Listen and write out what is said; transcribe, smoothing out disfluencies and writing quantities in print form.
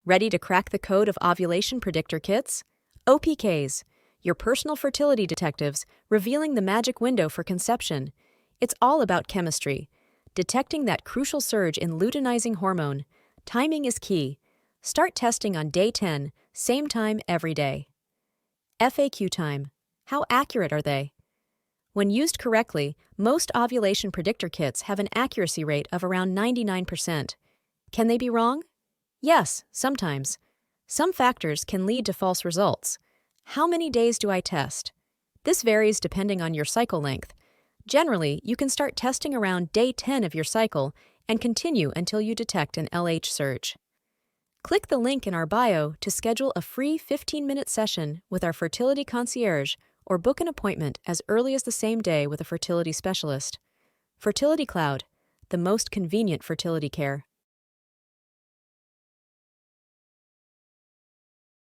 Ready to crack the code of Ovulation Predictor kits? OPKs, your personal fertility detectives, revealing the magic window for conception. It's all about chemistry, detecting that crucial surge in luteinizing hormone. Timing is key. Start testing on day 10, same time every day. FAQ time. How accurate are they? When used correctly, most ovulation predictor kits have an accuracy rate of around 99%. Can they be wrong? Yes, sometimes. Some factors can lead to false results. How many days do I test? This varies depending on your cycle length. Generally, you can start testing around day 10 of your cycle and continue until you detect an LH surge. Click the link in our bio to schedule a free 15-minute session with our fertility concierge or book an appointment as early as the same day with a fertility specialist. Fertility Cloud, the most convenient fertility care.